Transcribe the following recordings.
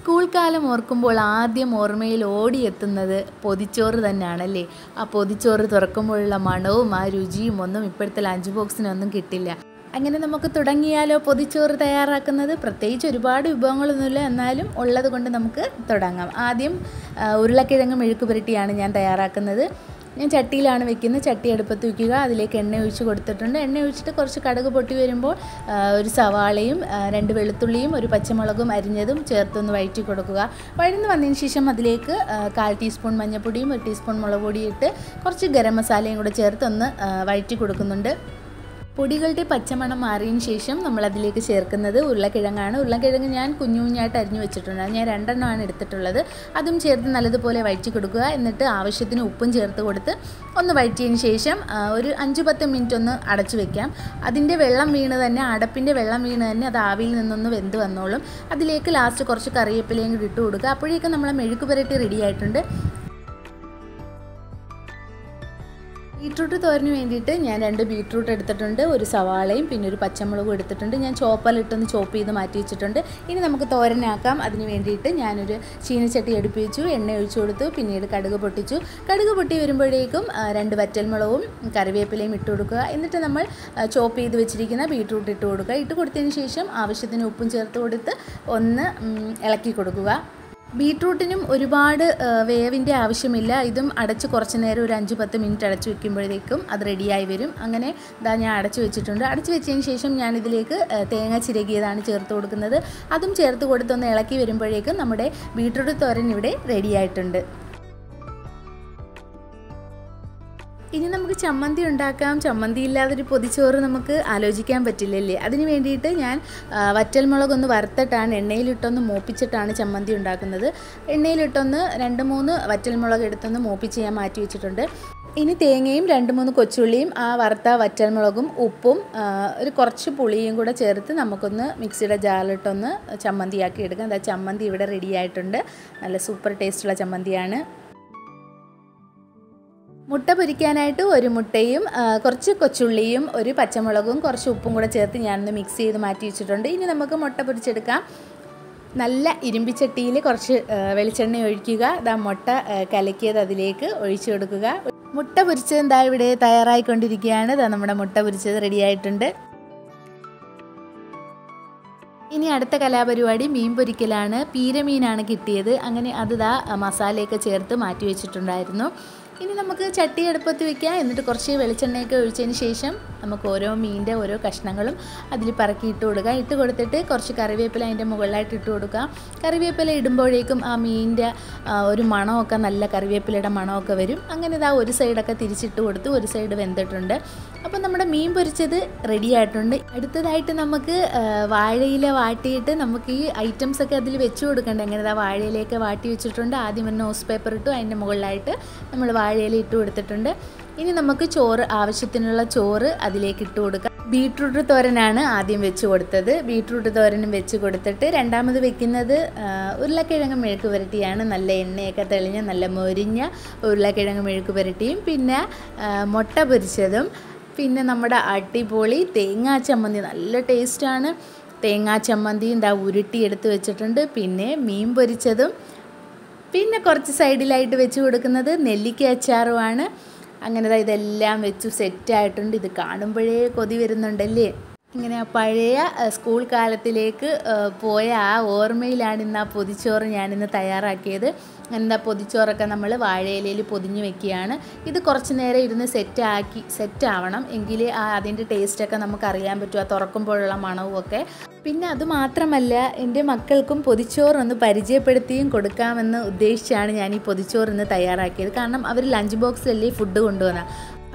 School കാലം ഓർക്കുമ്പോൾ ആദ്യം ഓർമ്മയിൽ ഓടിയെത്തുന്നത് പൊതിച്ചോറ് തന്നെയാണല്ലേ. ആ പൊതിച്ചോറ് തുറക്കുമ്പോഴുള്ള മണവും ആ രുചിയും ഒന്നും ഇപ്പോഴത്തെ ലഞ്ച് ബോക്സിനൊന്നും കിട്ടില്ല. അങ്ങനെ നമുക്ക് തുടങ്ങിയാലോ പൊതിച്ചോറ് തയ്യാറാക്കുന്നത്? പ്രത്യേകിച്ച് ഒരുപാട് വിഭവങ്ങളൊന്നുമില്ല, എന്നാലും ഉള്ളത് കൊണ്ട് നമുക്ക് തുടങ്ങാം. ആദ്യം ഉരുളക്കിഴങ്ങ് മെഴുക്ക് പുരട്ടിയാണ് ഞാൻ തയ്യാറാക്കുന്നത്. ഞാൻ ചട്ടിയിലാണ് വെക്കുന്നത്. ചട്ടി അടുപ്പത്ത് വയ്ക്കുക, അതിലേക്ക് എണ്ണ ഒഴിച്ച് കൊടുത്തിട്ടുണ്ട്. എണ്ണ ഒഴിച്ചിട്ട് കുറച്ച് കടുക് പൊട്ടി വരുമ്പോൾ ഒരു സവാളയും 2 വെളുത്തുള്ളിയും 1 പച്ചമുളകും അരിഞ്ഞതും ചേർത്തൊന്ന് വഴറ്റി കൊടുക്കുക. വഴന്ന് വന്നതിന് ശേഷം അതിലേക്ക് 1/4 ടീസ്പൂൺ മഞ്ഞൾപ്പൊടിയും 1 ടീസ്പൂൺ മുളക് പൊടിയും ഇട്ട് കുറച്ച് ഗരം മസാലയും കൂടെ ചേർത്തൊന്ന് വഴറ്റി കൊടുക്കുന്നുണ്ട്. പൊടികളുടെ പച്ചമണം മാറിയതിന് ശേഷം നമ്മളതിലേക്ക് ചേർക്കുന്നത് ഉരുളക്കിഴങ്ങാണ്. ഉരുളക്കിഴങ്ങ് ഞാൻ കുഞ്ഞായിട്ട് അരിഞ്ഞു വെച്ചിട്ടുണ്ട്. ഞാൻ 2 എണ്ണമാണ് എടുത്തിട്ടുള്ളത്. അതും ചേർത്ത് നല്ലതുപോലെ വഴറ്റി കൊടുക്കുക. എന്നിട്ട് ആവശ്യത്തിന് ഉപ്പും ചേർത്ത് കൊടുത്ത് ഒന്ന് വഴറ്റിയതിന് ശേഷം ഒരു 5-10 മിനിറ്റ് ഒന്ന് അടച്ചു വെക്കാം. അതിൻ്റെ വെള്ളം വീണ് തന്നെ, അടപ്പിൻ്റെ വെള്ളം വീണ് തന്നെ അത് ആവിയിൽ നിന്നൊന്ന് വെന്ത് വന്നോളും. അതിലേക്ക് ലാസ്റ്റ് കുറച്ച് കറിവേപ്പിലയും കൂടി ഇട്ട് കൊടുക്കുക. അപ്പോഴേക്കും നമ്മളെ മെഴുക്ക് പുരട്ടി റെഡി ആയിട്ടുണ്ട്. ബീട്രൂട്ട് തോരന് വേണ്ടിയിട്ട് ഞാൻ 2 ബീട്രൂട്ട് എടുത്തിട്ടുണ്ട്, 1 സവാളയും പിന്നെ 1 പച്ചമുളകും എടുത്തിട്ടുണ്ട്. ഞാൻ ചോപ്പറിലിട്ടൊന്ന് ചോപ്പ് ചെയ്ത് മാറ്റി വെച്ചിട്ടുണ്ട്. ഇനി നമുക്ക് തോരനാക്കാം. അതിന് വേണ്ടിയിട്ട് ഞാനൊരു ചീനച്ചട്ടി അടുപ്പിച്ചു, എണ്ണ ഒഴിച്ചു കൊടുത്തു, പിന്നീട് കടുക് പൊട്ടിച്ചു. കടുക് പൊട്ടി വരുമ്പോഴേക്കും 2 വറ്റൽമുളകും കറിവേപ്പിലയും ഇട്ട് കൊടുക്കുക. എന്നിട്ട് നമ്മൾ ചോപ്പ് ചെയ്ത് വെച്ചിരിക്കുന്ന ബീട്രൂട്ട് ഇട്ട് കൊടുക്കുക. ഇട്ട് കൊടുത്തതിന് ശേഷം ആവശ്യത്തിന് ഉപ്പും ചേർത്ത് കൊടുത്ത് ഒന്ന് ഇളക്കി കൊടുക്കുക. ബീട്രൂട്ടിനും ഒരുപാട് വേവിൻ്റെ ആവശ്യമില്ല. ഇതും അടച്ച് കുറച്ച് നേരം ഒരു 5-10 മിനിറ്റ് അടച്ച് വെക്കുമ്പോഴേക്കും അത് റെഡിയായി വരും. അങ്ങനെ ഞാൻ അടച്ച് വെച്ചിട്ടുണ്ട്. അടച്ച് വെച്ചതിന് ശേഷം ഞാനിതിലേക്ക് തേങ്ങ ചിരകിയതാണ് ചേർത്ത് കൊടുക്കുന്നത്. അതും ചേർത്ത് കൊടുത്തൊന്ന് ഇളക്കി വരുമ്പോഴേക്കും നമ്മുടെ ബീട്രൂട്ട് തോരൻ ഇവിടെ റെഡിയായിട്ടുണ്ട്. ഇനി നമുക്ക് ചമ്മന്തി ഉണ്ടാക്കാം. ചമ്മന്തി ഇല്ലാതൊരു പൊതിച്ചോറ് നമുക്ക് ആലോചിക്കാൻ പറ്റില്ലല്ലേ. അതിന് വേണ്ടിയിട്ട് ഞാൻ വറ്റൽമുളകൊന്ന് വറുത്തിട്ടാണ് എണ്ണയിലിട്ടൊന്ന് മൂപ്പിച്ചിട്ടാണ് ചമ്മന്തി ഉണ്ടാക്കുന്നത്. എണ്ണയിലിട്ടൊന്ന് 2-3 വറ്റൽമുളക് എടുത്തൊന്ന് മൂപ്പിച്ച് ഞാൻ മാറ്റി വെച്ചിട്ടുണ്ട്. ഇനി തേങ്ങയും 2-3 കൊച്ചുള്ളിയും ആ വറുത്ത വറ്റൽമുളകും ഉപ്പും ഒരു കുറച്ച് പുളിയും കൂടെ ചേർത്ത് നമുക്കൊന്ന് മിക്സിയുടെ ജാറിലിട്ടൊന്ന് ചമ്മന്തിയാക്കി എടുക്കാം. അതായത് ചമ്മന്തി ഇവിടെ റെഡി ആയിട്ടുണ്ട്. നല്ല സൂപ്പർ ടേസ്റ്റുള്ള ചമ്മന്തിയാണ്. മുട്ട പൊരിക്കാനായിട്ട് 1 മുട്ടയും കുറച്ച് കൊച്ചുള്ളിയും 1 പച്ചമുളകും കുറച്ച് ഉപ്പും കൂടെ ചേർത്ത് ഞാനൊന്ന് മിക്സ് ചെയ്ത് മാറ്റി വെച്ചിട്ടുണ്ട്. ഇനി നമുക്ക് മുട്ട പൊരിച്ചെടുക്കാം. നല്ല ഇരുമ്പിച്ചട്ടിയിൽ കുറച്ച് വെളിച്ചെണ്ണ ഒഴിക്കുക. ഇതാ മുട്ട കലക്കിയത് അതിലേക്ക് ഒഴിച്ചു കൊടുക്കുക. മുട്ട പൊരിച്ചത് എന്താ ഇവിടെ തയ്യാറായിക്കൊണ്ടിരിക്കുകയാണ്. ഇതാ നമ്മുടെ മുട്ട പൊരിച്ചത് റെഡിയായിട്ടുണ്ട്. ഇനി അടുത്ത കലാപരിപാടി മീൻ പൊരിക്കലാണ്. പീരമീനാണ് കിട്ടിയത്. അങ്ങനെ അത് മസാലയൊക്കെ ചേർത്ത് മാറ്റി വെച്ചിട്ടുണ്ടായിരുന്നു. ഇനി നമുക്ക് ചട്ടി അടുപ്പത്ത് വയ്ക്കാം. എന്നിട്ട് കുറച്ച് വെളിച്ചെണ്ണയൊക്കെ ഒഴിച്ചതിന് ശേഷം നമുക്ക് ഓരോ മീനിൻ്റെ ഓരോ കഷ്ണങ്ങളും അതിൽ പറക്കി ഇട്ട് കൊടുക്കുക. ഇട്ട് കൊടുത്തിട്ട് കുറച്ച് കറിവേപ്പില അതിൻ്റെ മുകളിലായിട്ട് ഇട്ട് കൊടുക്കുക. കറിവേപ്പില ഇടുമ്പോഴേക്കും ആ മീനിൻ്റെ ഒരു മണമൊക്കെ, നല്ല കറിവേപ്പിലയുടെ മണമൊക്കെ വരും. അങ്ങനെ ഇതാ ഒരു സൈഡൊക്കെ തിരിച്ചിട്ട് കൊടുത്ത് ഒരു സൈഡ് വെന്തിട്ടുണ്ട്. അപ്പോൾ നമ്മുടെ മീൻ പൊരിച്ചത് റെഡി ആയിട്ടുണ്ട്. അടുത്തതായിട്ട് നമുക്ക് വാഴയില വാട്ടിയിട്ട് നമുക്ക് ഈ ഐറ്റംസൊക്കെ അതിൽ വെച്ച് കൊടുക്കണ്ട. അങ്ങനെ വാഴയിലയൊക്കെ വാട്ടി വെച്ചിട്ടുണ്ട്. ആദ്യം ഒരു ന്യൂസ് പേപ്പർ ഇട്ടു, അതിൻ്റെ മുകളിലായിട്ട് നമ്മൾ വാഴയില ഇട്ട് കൊടുത്തിട്ടുണ്ട്. ഇനി നമുക്ക് ചോറ്, ആവശ്യത്തിനുള്ള ചോറ് അതിലേക്ക് ഇട്ട് കൊടുക്കാം. ബീട്രൂട്ട് തോരനാണ് ആദ്യം വെച്ച് കൊടുത്തത്. ബീട്രൂട്ട് തോരനും വെച്ച് കൊടുത്തിട്ട് രണ്ടാമത് വെക്കുന്നത് ഉരുളക്കിഴങ്ങ് മെഴുക്ക് പുരട്ടിയാണ്. നല്ല എണ്ണയൊക്കെ തെളിഞ്ഞ നല്ല മൊരിഞ്ഞ ഉരുളക്കിഴങ്ങ് മെഴുക്ക് പുരട്ടിയും പിന്നെ മുട്ട പൊരിച്ചതും പിന്നെ നമ്മുടെ അടിപൊളി തേങ്ങാ ചമ്മന്തി. നല്ല ടേസ്റ്റാണ്. തേങ്ങാ ചമ്മന്തിയും ഉരുട്ടി എടുത്ത് വെച്ചിട്ടുണ്ട്. പിന്നെ മീൻ പൊരിച്ചതും പിന്നെ കുറച്ച് സൈഡിലായിട്ട് വെച്ച് കൊടുക്കുന്നത് നെല്ലിക്ക അച്ചാറുമാണ്. അങ്ങനെ ഇതെല്ലാം വെച്ചു സെറ്റായിട്ടുണ്ട്. ഇത് കാണുമ്പോഴേ കൊതി വരുന്നുണ്ടല്ലേ. ഇങ്ങനെ പഴയ സ്കൂൾ കാലത്തിലേക്ക് പോയ ആ ഓർമ്മയിലാണ് ഇന്ന് ആ പൊതിച്ചോറ് ഞാനിന്ന് തയ്യാറാക്കിയത്. എന്താ പൊതിച്ചോറൊക്കെ നമ്മൾ വാഴയിലയിൽ പൊതിഞ്ഞ് വെക്കുകയാണ്. ഇത് കുറച്ച് നേരം ഇരുന്ന് സെറ്റാവണം. എങ്കിലേ അതിൻ്റെ ടേസ്റ്റൊക്കെ നമുക്ക് അറിയാൻ പറ്റും, ആ തുറക്കുമ്പോഴുള്ള മണവും ഒക്കെ. പിന്നെ അതുമാത്രമല്ല, എൻ്റെ മക്കൾക്കും പൊതിച്ചോറൊന്ന് പരിചയപ്പെടുത്തിയും കൊടുക്കാമെന്ന് ഉദ്ദേശിച്ചാണ് ഞാൻ ഈ പൊതിച്ചോറിന്ന് തയ്യാറാക്കിയത്. കാരണം അവർ ലഞ്ച് ബോക്സിലല്ലേ ഫുഡ് കൊണ്ടുവന്ന.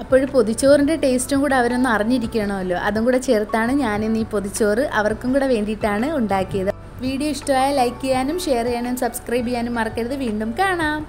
അപ്പോൾ പൊതിച്ചോറിൻ്റെ ടേസ്റ്റും കൂടെ അവരൊന്ന് അറിഞ്ഞിരിക്കണമല്ലോ. അതും കൂടെ ചേർത്താണ് ഞാനിന്ന് ഈ പൊതിച്ചോറ് അവർക്കും കൂടെ വേണ്ടിയിട്ടാണ് ഉണ്ടാക്കിയത്. വീഡിയോ ഇഷ്ടമായ ലൈക്ക് ചെയ്യാനും ഷെയർ ചെയ്യാനും സബ്സ്ക്രൈബ് ചെയ്യാനും മറക്കരുത്. വീണ്ടും കാണാം.